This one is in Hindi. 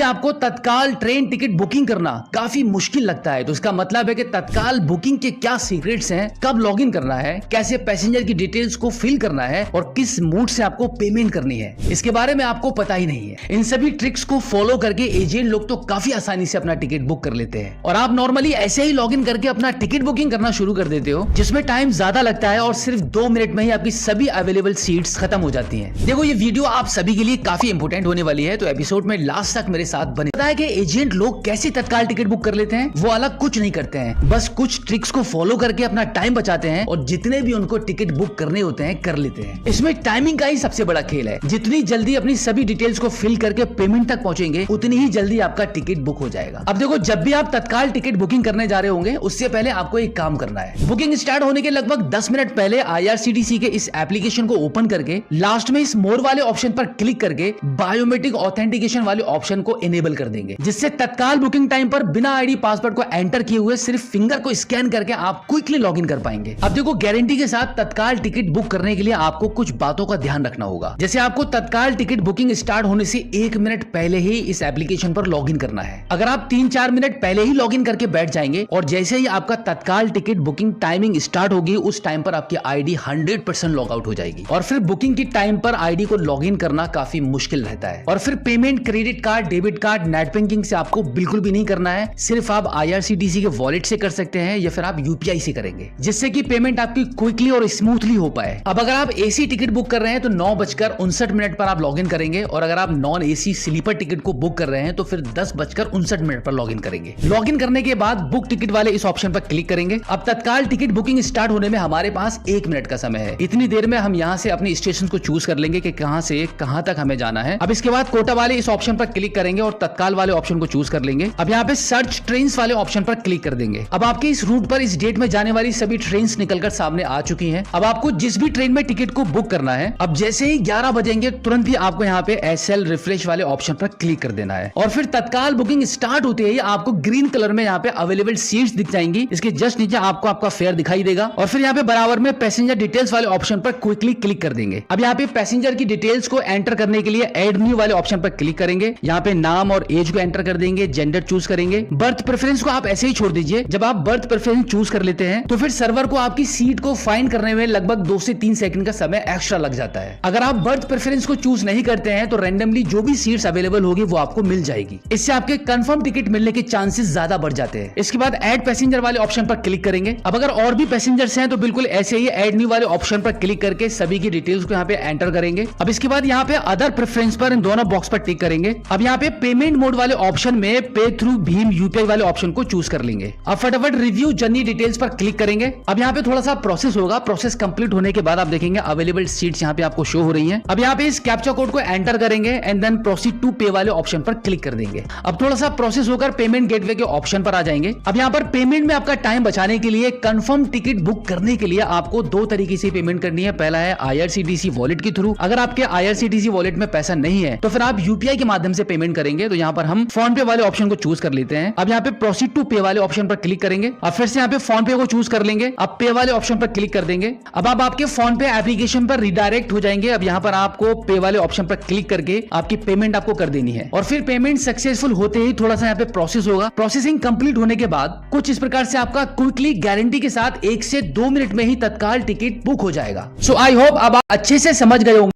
आपको तत्काल ट्रेन टिकट बुकिंग करना काफी मुश्किल लगता है, तो इसका मतलब है कि तत्काल बुकिंग के क्या सीक्रेट्स हैं, कब लॉगिन करना है, कैसे पैसेंजर की डिटेल्स को फिल करना है और किस मोड से आपको पेमेंट करनी है, इसके बारे में आपको पता ही नहीं है। इन सभी ट्रिक्स को फॉलो करके एजेंट लोग तो काफी आसानी से अपना टिकट बुक कर लेते हैं और आप नॉर्मली ऐसे ही लॉगिन करके अपना टिकट बुकिंग करना शुरू कर देते हो, जिसमें टाइम ज्यादा लगता है और सिर्फ 2 मिनट में ही आपकी सभी अवेलेबल सीट्स खत्म हो जाती हैं। देखो, ये वीडियो आप सभी के लिए काफी इंपोर्टेंट होने वाली है, तो एपिसोड में लास्ट तक मेरे साथ बने। पता है कि एजेंट लोग कैसे तत्काल टिकट बुक कर लेते हैं? वो अलग कुछ नहीं करते हैं, बस कुछ ट्रिक्स को फॉलो करके अपना टाइम बचाते हैं और जितने भी उनको टिकट बुक करने होते हैं कर लेते हैं। इसमें टाइमिंग का ही सबसे बड़ा खेल है। जितनी जल्दी अपनी सभी डिटेल्स को फिल करके पेमेंट तक पहुंचेंगे, उतनी ही जल्दी आपका टिकट बुक हो जाएगा। अब देखो, जब भी आप तत्काल टिकट बुकिंग करने जा रहे होंगे, उससे पहले आपको एक काम करना है। बुकिंग स्टार्ट होने के लगभग 10 मिनट पहले IRCTC के इस एप्लीकेशन को ओपन करके लास्ट में इस मोर वाले ऑप्शन पर क्लिक करके बायोमेट्रिक ऑथेंटिकेशन वाले ऑप्शन को इनेबल कर देंगे, जिससे तत्काल बुकिंग टाइम पर बिना आईडी पासवर्ड को एंटर किए हुए सिर्फ फिंगर को स्कैन करके आप क्विकली लॉगिन कर पाएंगे। अब देखो, गारंटी के साथ तत्काल टिकट बुक करने के लिए आपको कुछ बातों का ध्यान रखना होगा। जैसे आपको तत्काल टिकट बुकिंग स्टार्ट होने से 1 मिनट पहले ही इस एप्लीकेशन पर लॉगिन करना है। अगर आप 3-4 मिनट पहले ही लॉगिन करके बैठ जाएंगे और जैसे ही आपका तत्काल टिकट बुकिंग टाइमिंग स्टार्ट होगी, उस टाइम पर आपकी आईडी 100% लॉग आउट हो जाएगी और फिर बुकिंग की टाइम पर आईडी को लॉगिन करना काफी मुश्किल रहता है। और फिर payment credit card, debit card, net banking से आपको बिल्कुल भी नहीं करना है। सिर्फ आप IRCTC के वॉलेट से कर सकते हैं या फिर आप UPI से करेंगे, जिससे कि पेमेंट आपकी क्विकली और स्मूथली हो पाए। अब अगर आप AC टिकट बुक कर रहे हैं तो 9:59 पर आप लॉगिन करेंगे और अगर आप नॉन AC स्लीपर टिकट को बुक कर रहे हैं तो फिर 10:59 पर लॉगिन करेंगे। लॉगिन करने के बाद बुक टिकट वाले इस ऑप्शन पर क्लिक करेंगे। अब तत्काल टिकट बुकिंग स्टार्ट होने में हमारे पास 1 मिनट का समय है। इतनी देर में हम यहाँ से अपनी स्टेशन को चूज कर लेंगे कि कहां से कहां तक हमें जाना है। अब इसके बाद कोटा वाले इस ऑप्शन पर क्लिक करेंगे और तत्काल वाले ऑप्शन को चूज कर लेंगे। अब यहाँ पे सर्च ट्रेन्स वाले ऑप्शन पर क्लिक कर देंगे। अब आपके इस रूट पर इस डेट में जाने वाली सभी ट्रेन्स निकलकर सामने आ चुकी हैं। अब आपको जिस भी ट्रेन में टिकट को बुक करना है, अब जैसे ही 11 बजेंगे तुरंत ही आपको यहाँ पे SL रिफ्रेश वाले ऑप्शन पर क्लिक कर देना है और फिर तत्काल बुकिंग स्टार्ट होते ही आपको ग्रीन कलर में यहाँ पे अवेलेबल सीट्स दिख जाएंगी। इसके जस्ट नीचे आपको आपका फेयर दिखाई देगा और फिर यहाँ पे बराबर में पैसेंजर डिटेल्स वाले ऑप्शन पर क्विकली क्लिक कर देंगे। अब यहाँ पे पैसेंजर की डिटेल्स को एंटर करने के लिए एड न्यू वाले ऑप्शन पर क्लिक करेंगे। यहाँ पे नाम और एज को एंटर कर देंगे, जेंडर चूज करेंगे। बर्थ प्रेफरेंस को आप ऐसे ही छोड़ दीजिए। जब आप बर्थ प्रेफरेंस चूज कर लेते हैं तो फिर सर्वर को आपकी सीट को फाइंड करने में लगभग 2 से 3 सेकंड का समय एक्स्ट्रा लग जाता है। अगर आप बर्थ प्रेफरेंस को चूज नहीं करते हैं तो रैंडमली जो भी सीट्स अवेलेबल होगी वो आपको मिल जाएगी। इससे आपके कंफर्म टिकट मिलने के चांसेस ज्यादा बढ़ जाते हैं। इसके बाद ऐड पैसेंजर वाले ऑप्शन पर क्लिक करेंगे। अब अगर और भी पैसेंजर्स हैं तो बिल्कुल ऐसे ही ऐड न्यू वाले ऑप्शन पर क्लिक करके सभी की डिटेल्स को यहाँ पे एंटर करेंगे। अब इसके बाद यहाँ पे अदर प्रेफरेंस पर इन दोनों बॉक्स पर टिक करेंगे। अब यहाँ पे पेमेंट मोड वाले ऑप्शन में पे थ्रू भीम UPI वाले ऑप्शन को चूज कर लेंगे। अब फटाफट रिव्यू जर्नी डिटेल्स पर क्लिक करेंगे। अब यहाँ पे थोड़ा सा प्रोसेस होगा। प्रोसेस कंप्लीट होने के बाद आप देखेंगे अवेलेबल सीट्स यहाँ पे आपको शो हो रही हैं। अब यहाँ पे इस कैप्चा कोड को एंटर करेंगे एंड देन प्रोसीड टू पे वाले ऑप्शन पर क्लिक कर देंगे। अब थोड़ा सा प्रोसेस होकर पेमेंट गेटवे के ऑप्शन पर आ जाएंगे। अब यहाँ पर पेमेंट में आपका टाइम बचाने के लिए कंफर्म टिकट बुक करने के लिए आपको 2 तरीके से पेमेंट करनी है। पहला है IRCTC वॉलेट के थ्रू। अगर आपके IRCTC वॉलेट में पैसा नहीं है तो फिर आप UPI के माध्यम से पेमेंट करेंगे। तो यहाँ पर हम फोन पे वाले ऑप्शन को चूज कर लेते हैं। अब यहाँ पे प्रोसीड टू पे वाले ऑप्शन पर क्लिक करेंगे। अब फिर से यहाँ पे फोन पे को चूज कर लेंगे। अब पे वाले ऑप्शन पर क्लिक कर देंगे। अब आप आपके फोन पे एप्लीकेशन पर रिडायरेक्ट हो जाएंगे। अब यहाँ पर आपको पे वाले ऑप्शन पर क्लिक करके आपकी पेमेंट आपको कर देनी है और फिर पेमेंट सक्सेसफुल होते ही थोड़ा सा यहाँ पे प्रोसेस होगा। प्रोसेसिंग कंप्लीट होने के बाद कुछ इस प्रकार से आपका क्विकली गारंटी के साथ 1 से 2 मिनट में ही तत्काल टिकट बुक हो जाएगा। सो आई होप अब आप अच्छे से समझ गए होंगे।